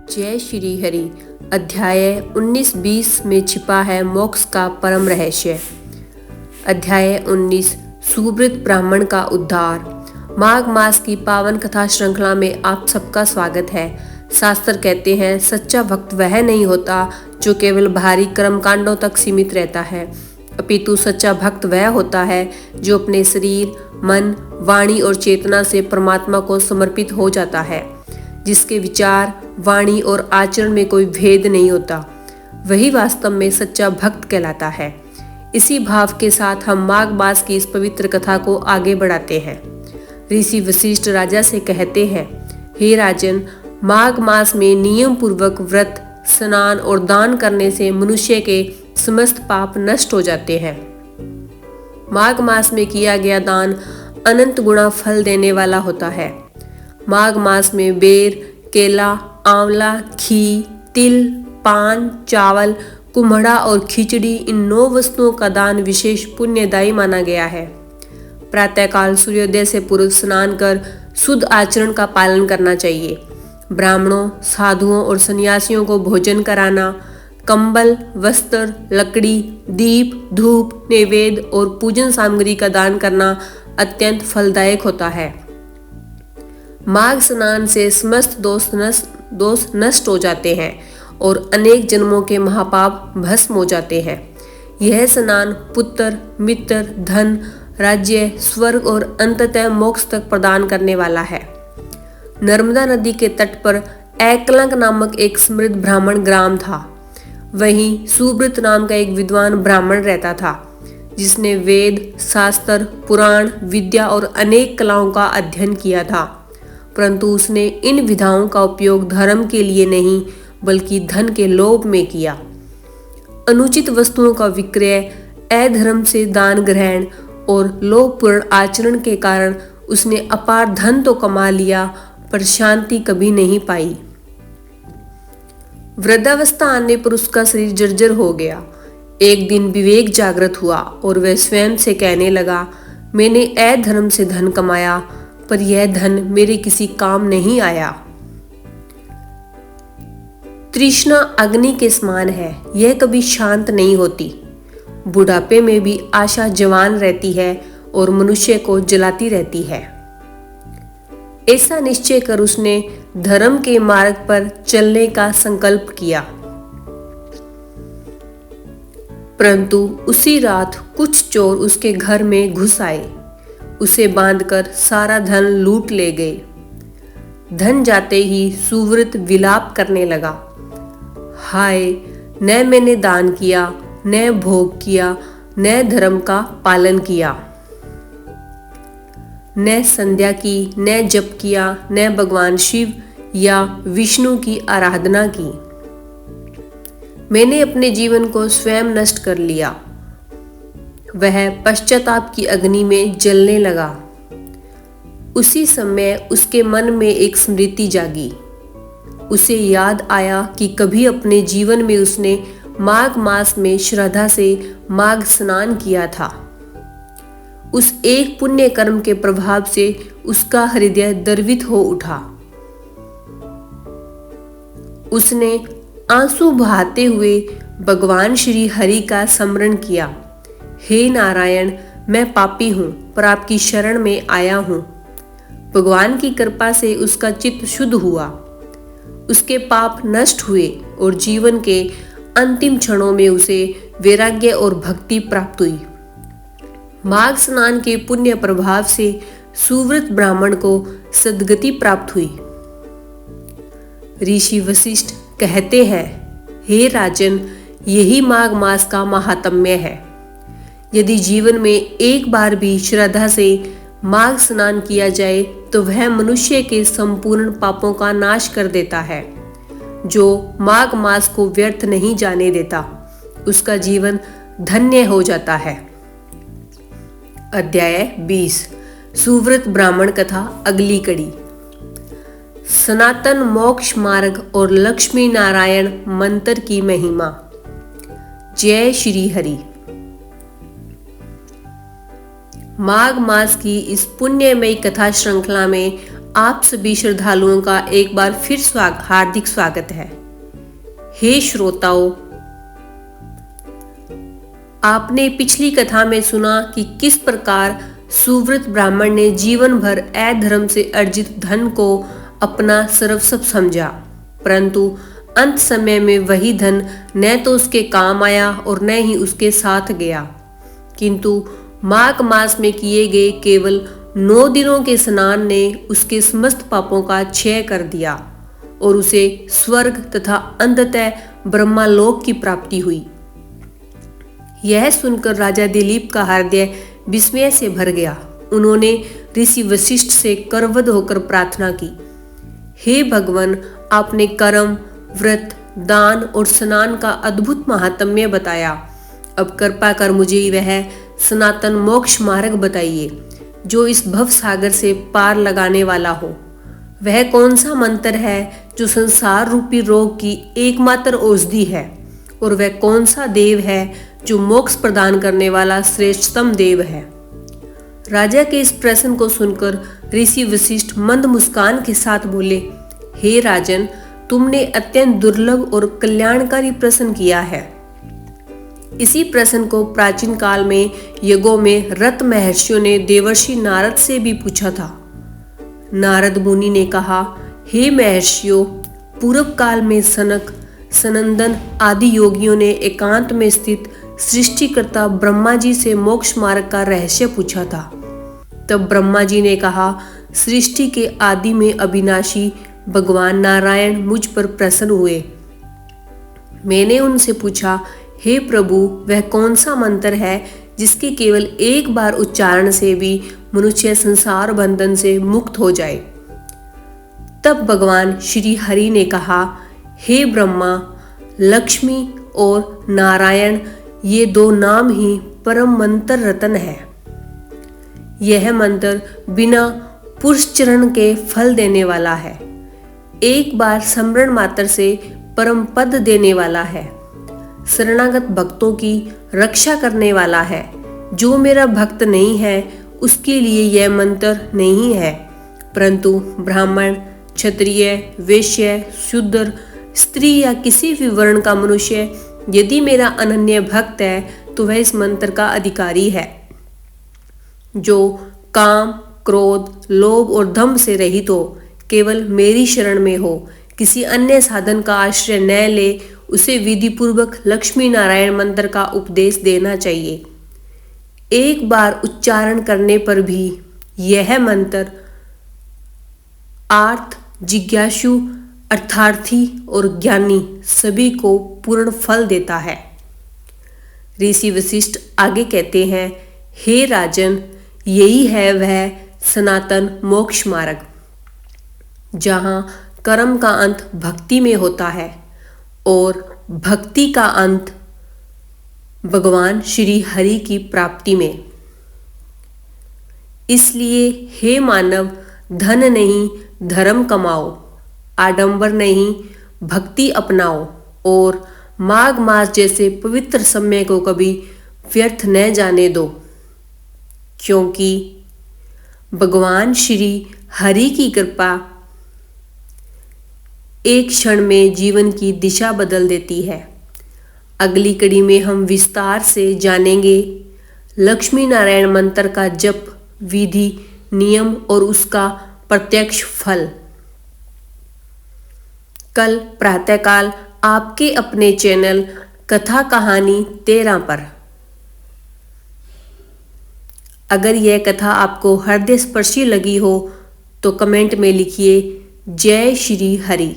जय श्री हरि। अध्याय 19-20 में छिपा है मोक्ष का परम रहस्य। अध्याय 19 सुब्रत ब्राह्मण का उद्धार। माघ मास की पावन कथा श्रृंखला में आप सबका स्वागत है। शास्त्र कहते हैं सच्चा भक्त वह नहीं होता जो केवल भारी कर्मकांडों तक सीमित रहता है, अपितु सच्चा भक्त वह होता है जो अपने शरीर, मन, वाणी और चेतना से परमात्मा को समर्पित हो जाता है, जिसके विचार, वाणी और आचरण में कोई भेद नहीं होता। वही वास्तव में सच्चा भक्त कहलाता है। इसी भाव के साथ हम माघ मास की इस पवित्र कथा को आगे बढ़ाते हैं। ऋषि वशिष्ठ राजा से कहते हैं, हे राजन, माघ मास में नियम पूर्वक व्रत, स्नान और दान करने से मनुष्य के समस्त पाप नष्ट हो जाते हैं। माघ मास में किया गया दान अनंत गुणा फल देने वाला होता है। माघ मास में बेर, केला, आंवला, घी, तिल, पान, चावल, कुम्हड़ा और खिचड़ी, इन 9 वस्तुओं का दान विशेष पुण्यदायी माना गया है। प्रातःकाल सूर्योदय से पूर्व स्नान कर शुद्ध आचरण का पालन करना चाहिए। ब्राह्मणों, साधुओं और सन्यासियों को भोजन कराना, कंबल, वस्त्र, लकड़ी, दीप, धूप, नैवेद्य और पूजन सामग्री का दान करना अत्यंत फलदायक होता है। माघ स्नान से समस्त दोष नष्ट हो जाते हैं और अनेक जन्मों के महापाप भस्म हो जाते हैं। यह स्नान पुत्र, मित्र, धन, राज्य, स्वर्ग और अंततः मोक्ष तक प्रदान करने वाला है। नर्मदा नदी के तट पर एकलंक नामक एक समृद्ध ब्राह्मण ग्राम था। वहीं सुब्रत नाम का एक विद्वान ब्राह्मण रहता था, जिसने वेद, शास्त्र, पुराण, विद्या और अनेक कलाओं का अध्ययन किया था, परंतु उसने इन विधाओं का उपयोग धर्म के लिए नहीं बल्कि धन के लोभ में किया। अनुचित वस्तुओं का विक्रय, अधर्म से दान ग्रहण और लोभपूर्ण आचरण के कारण उसने अपार धन तो कमा लिया, पर शांति कभी नहीं पाई। वृद्धावस्था आने पर उसका शरीर जर्जर हो गया। एक दिन विवेक जागृत हुआ और वह स्वयं से कहने लगा, मैंने अधर्म से धन कमाया, पर यह धन मेरे किसी काम नहीं आया। तृष्णा अग्नि के समान है, यह कभी शांत नहीं होती। बुढ़ापे में भी आशा जवान रहती है और मनुष्य को जलाती रहती है। ऐसा निश्चय कर उसने धर्म के मार्ग पर चलने का संकल्प किया। परंतु उसी रात कुछ चोर उसके घर में घुस आए, उसे बांधकर सारा धन लूट ले गए। धन जाते ही सुव्रत विलाप करने लगा, हाय, न मैंने दान किया, न भोग किया, न धर्म का पालन किया, न संध्या की, न जप किया, न भगवान शिव या विष्णु की आराधना की। मैंने अपने जीवन को स्वयं नष्ट कर लिया। वह पश्चाताप की अग्नि में जलने लगा। उसी समय उसके मन में एक स्मृति जागी। उसे याद आया कि कभी अपने जीवन में उसने माघ मास में श्रद्धा से माघ स्नान किया था। उस एक पुण्य कर्म के प्रभाव से उसका हृदय द्रवित हो उठा। उसने आंसू बहाते हुए भगवान श्री हरि का स्मरण किया, हे नारायण, मैं पापी हूँ, पर आपकी शरण में आया हूँ। भगवान की कृपा से उसका चित्त शुद्ध हुआ। उसके पाप नष्ट हुए और जीवन के अंतिम क्षणों में उसे वैराग्य और भक्ति प्राप्त हुई। माघ स्नान के पुण्य प्रभाव से सुव्रत ब्राह्मण को सद्गति प्राप्त हुई। ऋषि वशिष्ठ कहते हैं, हे राजन, यही माघ मास का महात्म्य है। यदि जीवन में एक बार भी श्रद्धा से माघ स्नान किया जाए तो वह मनुष्य के संपूर्ण पापों का नाश कर देता है। जो माघ मास को व्यर्थ नहीं जाने देता, उसका जीवन धन्य हो जाता है। अध्याय 20 सुव्रत ब्राह्मण कथा, अगली कड़ी। सनातन मोक्ष मार्ग और लक्ष्मी नारायण मंत्र की महिमा। जय श्री हरि। माघ मास की इस पुण्यमयी कथा श्रृंखला में आप सभी श्रद्धालुओं का एक बार फिर हार्दिक स्वागत है। हे श्रोताओं, आपने पिछली कथा में सुना कि किस प्रकार सुव्रत ब्राह्मण ने जीवन भर अधर्म से अर्जित धन को अपना सर्वस्व समझा, परंतु अंत समय में वही धन न तो उसके काम आया और न ही उसके साथ गया, किंतु माघ मास में किए गए केवल 9 दिनों के स्नान ने उसके समस्त पापों का क्षय कर दिया और उसे स्वर्ग तथा अंततः ब्रह्मालोक की प्राप्ति हुई। यह सुनकर राजा दिलीप का हृदय विस्मय से भर गया। उन्होंने ऋषि वशिष्ठ से करवद होकर प्रार्थना की, हे भगवान, आपने कर्म, व्रत, दान और स्नान का अद्भुत महात्म्य बताया। अब कृपा कर मुझे वह सनातन मोक्ष मार्ग बताइए जो इस भव सागर से पार लगाने वाला हो। वह कौन सा मंत्र है जो संसार रूपी रोग की एकमात्र औषधि है, और वह कौन सा देव है जो मोक्ष प्रदान करने वाला श्रेष्ठतम देव है। राजा के इस प्रश्न को सुनकर ऋषि वशिष्ठ मंद मुस्कान के साथ बोले, हे राजन, तुमने अत्यंत दुर्लभ और कल्याणकारी प्रश्न किया है। इसी प्रश्न को प्राचीन काल में यज्ञों में रत महर्षियों ने देवर्षि नारद से भी पूछा था। नारद मुनि ने कहा, हे महर्षियों, पूर्व काल में सनक, सनंदन आदि योगियों ने एकांत में स्थित सृष्टिकर्ता ब्रह्मा जी से मोक्ष मार्ग का रहस्य पूछा था। तब ब्रह्मा जी ने कहा, सृष्टि के आदि में अविनाशी भगवान नारायण मुझ पर प्रसन्न हुए। मैंने उनसे पूछा, हे प्रभु, वह कौन सा मंत्र है जिसके केवल एक बार उच्चारण से भी मनुष्य संसार बंधन से मुक्त हो जाए। तब भगवान श्री हरि ने कहा, हे ब्रह्मा, लक्ष्मी और नारायण ये 2 नाम ही परम मंत्र रतन है। यह मंत्र बिना पुरुषचरण के फल देने वाला है, एक बार स्मरण मात्र से परम पद देने वाला है, शरणागत भक्तों की रक्षा करने वाला है। जो मेरा भक्त नहीं है उसके लिए यह मंत्र नहीं है, परंतु ब्राह्मण, क्षत्रिय, वैश्य, शूद्र, स्त्री या किसी भी वर्ण का मनुष्य यदि मेरा अनन्य भक्त है तो वह इस मंत्र का अधिकारी है। जो काम, क्रोध, लोभ और दंभ से रहित हो, केवल मेरी शरण में हो, किसी अन्य साधन का आश्रय न ले, उसे विधि पूर्वक लक्ष्मी नारायण मंत्र का उपदेश देना चाहिए। एक बार उच्चारण करने पर भी यह मंत्र आर्थ, जिज्ञासु, अर्थार्थी और ज्ञानी सभी को पूर्ण फल देता है। ऋषि वशिष्ठ आगे कहते हैं, हे राजन, यही है वह सनातन मोक्ष मार्ग जहाँ कर्म का अंत भक्ति में होता है और भक्ति का अंत भगवान श्री हरि की प्राप्ति में। इसलिए हे मानव, धन नहीं धर्म कमाओ, आडंबर नहीं भक्ति अपनाओ और माघ मास जैसे पवित्र समय को कभी व्यर्थ न जाने दो, क्योंकि भगवान श्री हरि की कृपा एक क्षण में जीवन की दिशा बदल देती है। अगली कड़ी में हम विस्तार से जानेंगे लक्ष्मी नारायण मंत्र का जप, विधि, नियम और उसका प्रत्यक्ष फल। कल प्रातःकाल आपके अपने चैनल कथा कहानी 13 पर। अगर यह कथा आपको हृदय स्पर्शी लगी हो तो कमेंट में लिखिए, जय श्री हरि।